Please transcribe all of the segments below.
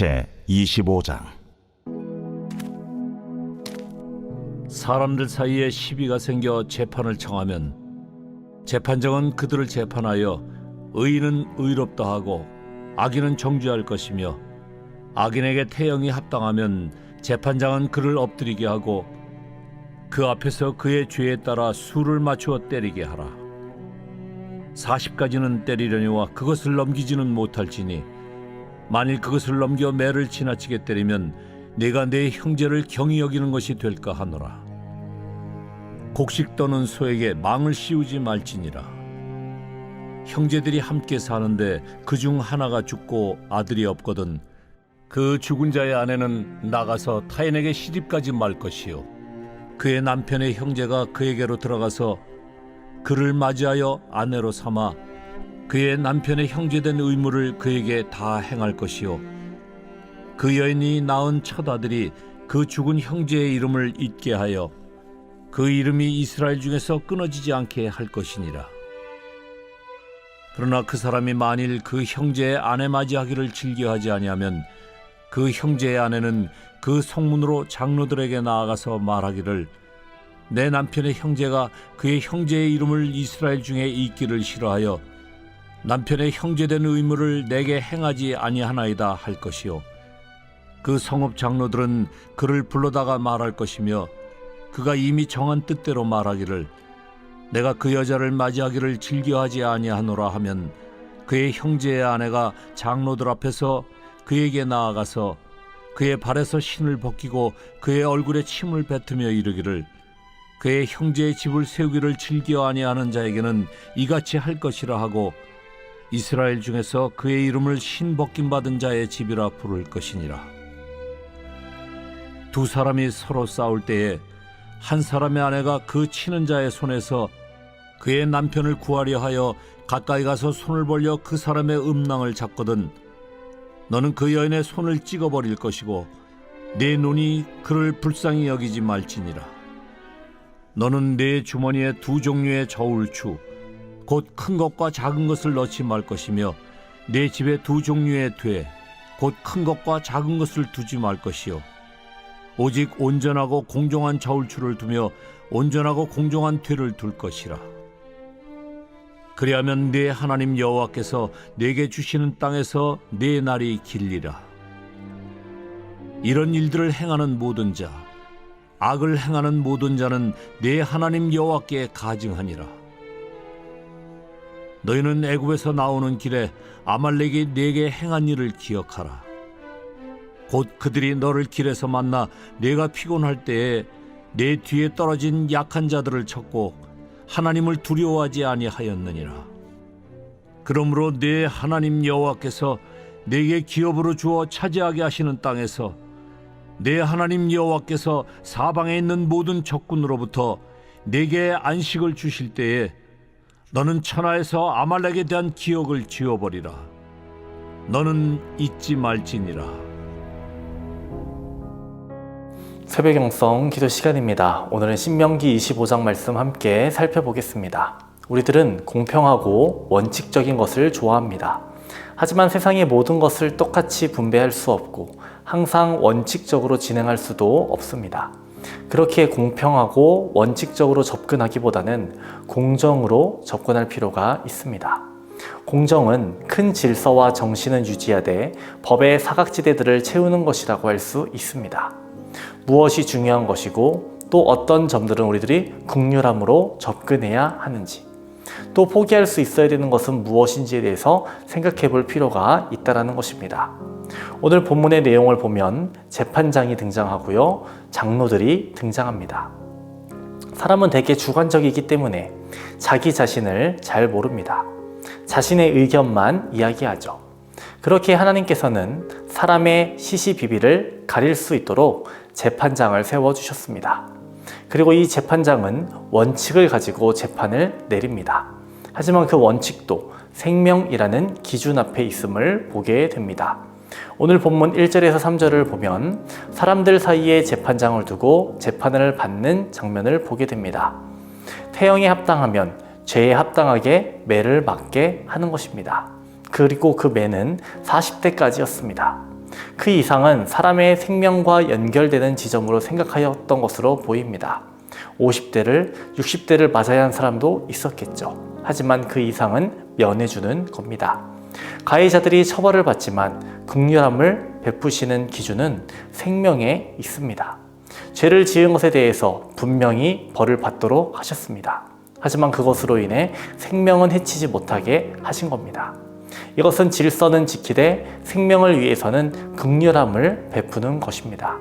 제 25장. 사람들 사이에 시비가 생겨 재판을 청하면 재판장은 그들을 재판하여 의인은 의롭다 하고 악인은 정죄할 것이며, 악인에게 태형이 합당하면 재판장은 그를 엎드리게 하고 그 앞에서 그의 죄에 따라 수를 맞추어 때리게 하라. 40가지는 때리려니와 그것을 넘기지는 못할지니, 만일 그것을 넘겨 매를 지나치게 때리면 내가 내 형제를 경히 여기는 것이 될까 하노라. 곡식 떠는 소에게 망을 씌우지 말지니라. 형제들이 함께 사는데 그중 하나가 죽고 아들이 없거든 그 죽은 자의 아내는 나가서 타인에게 시집가지 말 것이요, 그의 남편의 형제가 그에게로 들어가서 그를 맞이하여 아내로 삼아 그의 남편의 형제된 의무를 그에게 다 행할 것이요, 그 여인이 낳은 첫 아들이 그 죽은 형제의 이름을 잊게 하여 그 이름이 이스라엘 중에서 끊어지지 않게 할 것이니라. 그러나 그 사람이 만일 그 형제의 아내 맞이하기를 즐겨하지 아니하면 그 형제의 아내는 그 성문으로 장로들에게 나아가서 말하기를, 내 남편의 형제가 그의 형제의 이름을 이스라엘 중에 잊기를 싫어하여 남편의 형제된 의무를 내게 행하지 아니하나이다 할 것이요, 그 성읍 장로들은 그를 불러다가 말할 것이며, 그가 이미 정한 뜻대로 말하기를, 내가 그 여자를 맞이하기를 즐겨하지 아니하노라 하면 그의 형제의 아내가 장로들 앞에서 그에게 나아가서 그의 발에서 신을 벗기고 그의 얼굴에 침을 뱉으며 이르기를, 그의 형제의 집을 세우기를 즐겨 아니하는 자에게는 이같이 할 것이라 하고 이스라엘 중에서 그의 이름을 신 벗김 받은 자의 집이라 부를 것이니라. 두 사람이 서로 싸울 때에 한 사람의 아내가 그 치는 자의 손에서 그의 남편을 구하려 하여 가까이 가서 손을 벌려 그 사람의 음낭을 잡거든 너는 그 여인의 손을 찍어버릴 것이고 내 눈이 그를 불쌍히 여기지 말지니라. 너는 내 주머니에 두 종류의 저울추 곧 큰 것과 작은 것을 넣지 말 것이며, 내 집에 두 종류의 돼 곧 큰 것과 작은 것을 두지 말 것이요, 오직 온전하고 공정한 저울추를 두며 온전하고 공정한 되를 둘 것이라. 그리하면 네 하나님 여호와께서 네게 주시는 땅에서 네 날이 길리라. 이런 일들을 행하는 모든 자, 악을 행하는 모든 자는 네 하나님 여호와께 가증하니라. 너희는 애굽에서 나오는 길에 아말렉이 네게 행한 일을 기억하라. 곧 그들이 너를 길에서 만나 네가 피곤할 때에 네 뒤에 떨어진 약한 자들을 쳤고 하나님을 두려워하지 아니하였느니라. 그러므로 네 하나님 여호와께서 네게 기업으로 주어 차지하게 하시는 땅에서 네 하나님 여호와께서 사방에 있는 모든 적군으로부터 네게 안식을 주실 때에 너는 천하에서 아말렉에 대한 기억을 지워버리라. 너는 잊지 말지니라. 새벽영성 기도 시간입니다. 오늘은 신명기 25장 말씀 함께 살펴보겠습니다. 우리들은 공평하고 원칙적인 것을 좋아합니다. 하지만 세상의 모든 것을 똑같이 분배할 수 없고 항상 원칙적으로 진행할 수도 없습니다. 그렇게 공평하고 원칙적으로 접근하기보다는 공정으로 접근할 필요가 있습니다. 공정은 큰 질서와 정신을 유지하되 법의 사각지대들을 채우는 것이라고 할 수 있습니다. 무엇이 중요한 것이고 또 어떤 점들은 우리들이 긍휼함으로 접근해야 하는지, 또 포기할 수 있어야 되는 것은 무엇인지에 대해서 생각해 볼 필요가 있다는 것입니다. 오늘 본문의 내용을 보면 재판장이 등장하고요, 장로들이 등장합니다. 사람은 대개 주관적이기 때문에 자기 자신을 잘 모릅니다. 자신의 의견만 이야기하죠. 그렇게 하나님께서는 사람의 시시비비를 가릴 수 있도록 재판장을 세워주셨습니다. 그리고 이 재판장은 원칙을 가지고 재판을 내립니다. 하지만 그 원칙도 생명이라는 기준 앞에 있음을 보게 됩니다. 오늘 본문 1절에서 3절을 보면 사람들 사이에 재판장을 두고 재판을 받는 장면을 보게 됩니다. 태형에 합당하면 죄에 합당하게 매를 맞게 하는 것입니다. 그리고 그 매는 40대까지였습니다. 그 이상은 사람의 생명과 연결되는 지점으로 생각하였던 것으로 보입니다. 50대를, 60대를 맞아야 한 사람도 있었겠죠. 하지만 그 이상은 면해주는 겁니다. 가해자들이 처벌을 받지만 긍휼함을 베푸시는 기준은 생명에 있습니다. 죄를 지은 것에 대해서 분명히 벌을 받도록 하셨습니다. 하지만 그것으로 인해 생명은 해치지 못하게 하신 겁니다. 이것은 질서는 지키되 생명을 위해서는 긍휼함을 베푸는 것입니다.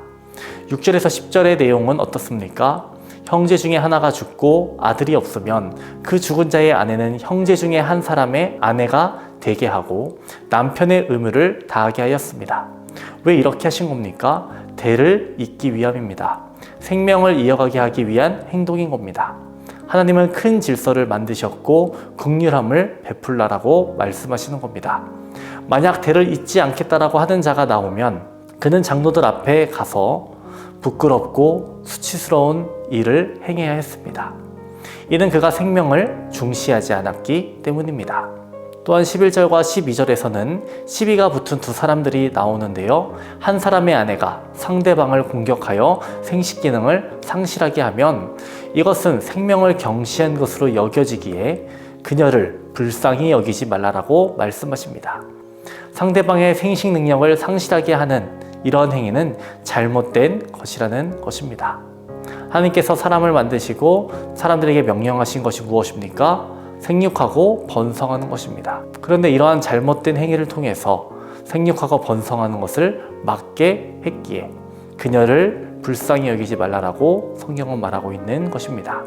6절에서 10절의 내용은 어떻습니까? 형제 중에 하나가 죽고 아들이 없으면 그 죽은 자의 아내는 형제 중에 한 사람의 아내가 되게 하고 남편의 의무를 다하게 하였습니다. 왜 이렇게 하신 겁니까? 대를 잇기 위함입니다. 생명을 이어가게 하기 위한 행동인 겁니다. 하나님은 큰 질서를 만드셨고 긍휼함을 베풀라라고 말씀하시는 겁니다. 만약 대를 잇지 않겠다라고 하는 자가 나오면 그는 장로들 앞에 가서 부끄럽고 수치스러운 일을 행해야 했습니다. 이는 그가 생명을 중시하지 않았기 때문입니다. 또한 11절과 12절에서는 시비가 붙은 두 사람들이 나오는데요. 한 사람의 아내가 상대방을 공격하여 생식 기능을 상실하게 하면 이것은 생명을 경시한 것으로 여겨지기에 그녀를 불쌍히 여기지 말라라고 말씀하십니다. 상대방의 생식 능력을 상실하게 하는 이런 행위는 잘못된 것이라는 것입니다. 하나님께서 사람을 만드시고 사람들에게 명령하신 것이 무엇입니까? 생육하고 번성하는 것입니다. 그런데 이러한 잘못된 행위를 통해서 생육하고 번성하는 것을 막게 했기에 그녀를 불쌍히 여기지 말라라고 성경은 말하고 있는 것입니다.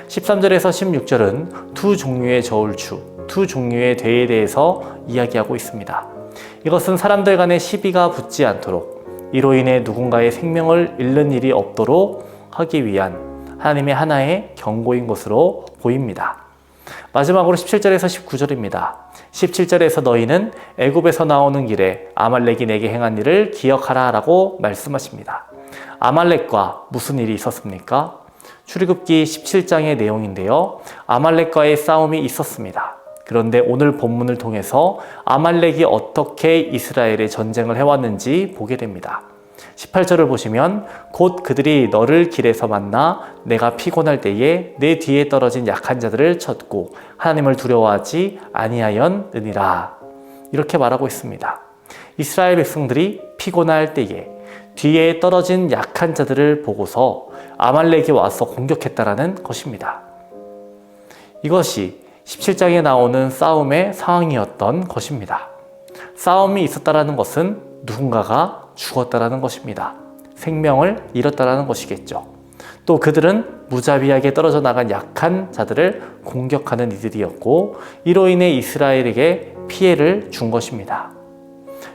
13절에서 16절은 두 종류의 저울추, 두 종류의 대에 대해서 이야기하고 있습니다. 이것은 사람들 간의 시비가 붙지 않도록 이로 인해 누군가의 생명을 잃는 일이 없도록 하기 위한 하나님의 하나의 경고인 것으로 보입니다. 마지막으로 17절에서 19절입니다. 17절에서 너희는 애굽에서 나오는 길에 아말렉이 내게 행한 일을 기억하라 라고 말씀하십니다. 아말렉과 무슨 일이 있었습니까? 출애굽기 17장의 내용인데요. 아말렉과의 싸움이 있었습니다. 그런데 오늘 본문을 통해서 아말렉이 어떻게 이스라엘의 전쟁을 해왔는지 보게 됩니다. 18절을 보시면 곧 그들이 너를 길에서 만나 내가 피곤할 때에 내 뒤에 떨어진 약한 자들을 쳤고 하나님을 두려워하지 아니하였느니라 이렇게 말하고 있습니다. 이스라엘 백성들이 피곤할 때에 뒤에 떨어진 약한 자들을 보고서 아말렉이 와서 공격했다라는 것입니다. 이것이 17장에 나오는 싸움의 상황이었던 것입니다. 싸움이 있었다라는 것은 누군가가 죽었다라는 것입니다. 생명을 잃었다라는 것이겠죠. 또 그들은 무자비하게 떨어져 나간 약한 자들을 공격하는 이들이었고 이로 인해 이스라엘에게 피해를 준 것입니다.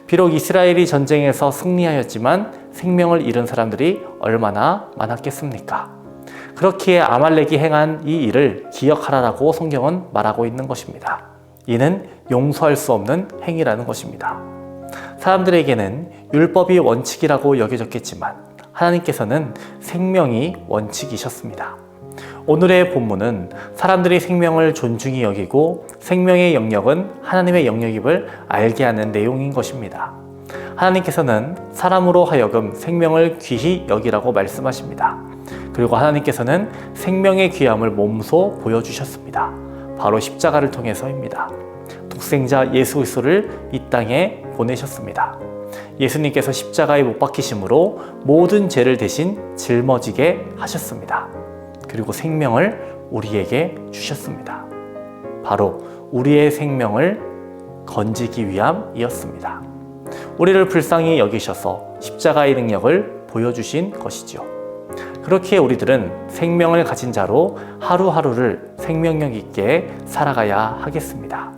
비록 이스라엘이 전쟁에서 승리하였지만 생명을 잃은 사람들이 얼마나 많았겠습니까? 그렇기에 아말렉이 행한 이 일을 기억하라라고 성경은 말하고 있는 것입니다. 이는 용서할 수 없는 행위라는 것입니다. 사람들에게는 율법이 원칙이라고 여겨졌겠지만 하나님께서는 생명이 원칙이셨습니다. 오늘의 본문은 사람들이 생명을 존중히 여기고 생명의 영역은 하나님의 영역임을 알게 하는 내용인 것입니다. 하나님께서는 사람으로 하여금 생명을 귀히 여기라고 말씀하십니다. 그리고 하나님께서는 생명의 귀함을 몸소 보여주셨습니다. 바로 십자가를 통해서입니다. 독생자 예수 그리스도를 이 땅에 보내셨습니다. 예수님께서 십자가에 못 박히심으로 모든 죄를 대신 짊어지게 하셨습니다. 그리고 생명을 우리에게 주셨습니다. 바로 우리의 생명을 건지기 위함이었습니다. 우리를 불쌍히 여기셔서 십자가의 능력을 보여주신 것이죠. 그렇기에 우리들은 생명을 가진 자로 하루하루를 생명력 있게 살아가야 하겠습니다.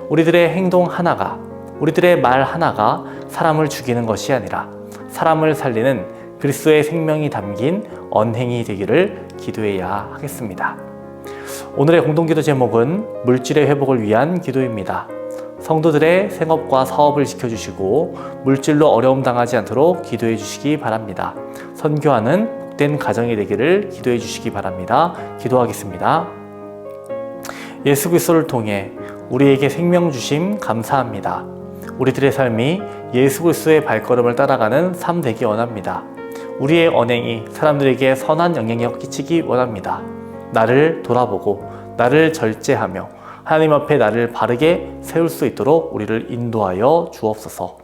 우리들의 행동 하나가, 우리들의 말 하나가 사람을 죽이는 것이 아니라 사람을 살리는 그리스도의 생명이 담긴 언행이 되기를 기도해야 하겠습니다. 오늘의 공동기도 제목은 물질의 회복을 위한 기도입니다. 성도들의 생업과 사업을 지켜주시고 물질로 어려움 당하지 않도록 기도해 주시기 바랍니다. 선교하는 복된 가정이 되기를 기도해 주시기 바랍니다. 기도하겠습니다. 예수 그리스도를 통해 우리에게 생명 주심 감사합니다. 우리들의 삶이 예수 그리스도의 발걸음을 따라가는 삶 되기 원합니다. 우리의 언행이 사람들에게 선한 영향력 끼치기 원합니다. 나를 돌아보고 나를 절제하며 하나님 앞에 나를 바르게 세울 수 있도록 우리를 인도하여 주옵소서.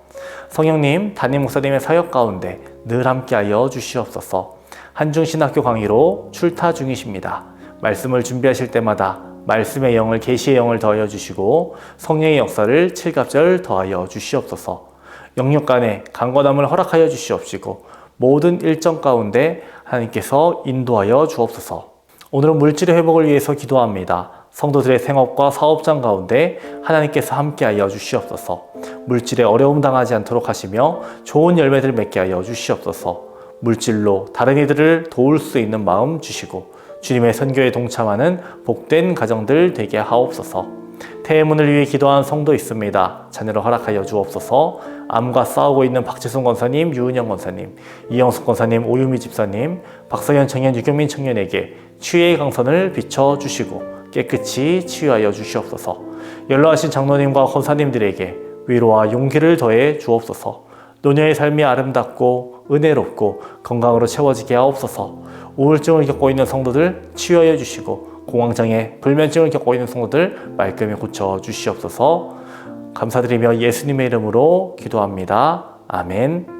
성령님, 담임 목사님의 사역 가운데 늘 함께하여 주시옵소서. 한중신학교 강의로 출타 중이십니다. 말씀을 준비하실 때마다 말씀의 영을, 계시의 영을 더하여 주시고 성령의 역사를 칠갑절 더하여 주시옵소서. 영육 간에 강건함을 허락하여 주시옵시고 모든 일정 가운데 하나님께서 인도하여 주옵소서. 오늘은 물질의 회복을 위해서 기도합니다. 성도들의 생업과 사업장 가운데 하나님께서 함께하여 주시옵소서. 물질에 어려움 당하지 않도록 하시며 좋은 열매들 맺게 하여 주시옵소서. 물질로 다른 이들을 도울 수 있는 마음 주시고 주님의 선교에 동참하는 복된 가정들 되게 하옵소서. 태문을 위해 기도한 성도 있습니다. 자녀를 허락하여 주옵소서. 암과 싸우고 있는 박재순 권사님, 유은영 권사님, 이영숙 권사님, 오유미 집사님, 박서현 청년, 유경민 청년에게 치유의 강선을 비춰주시고 깨끗이 치유하여 주시옵소서. 연로하신 장로님과 권사님들에게 위로와 용기를 더해 주옵소서. 노녀의 삶이 아름답고 은혜롭고 건강으로 채워지게 하옵소서. 우울증을 겪고 있는 성도들 치유하여 주시고 공황장애, 불면증을 겪고 있는 성도들 말끔히 고쳐 주시옵소서. 감사드리며 예수님의 이름으로 기도합니다. 아멘.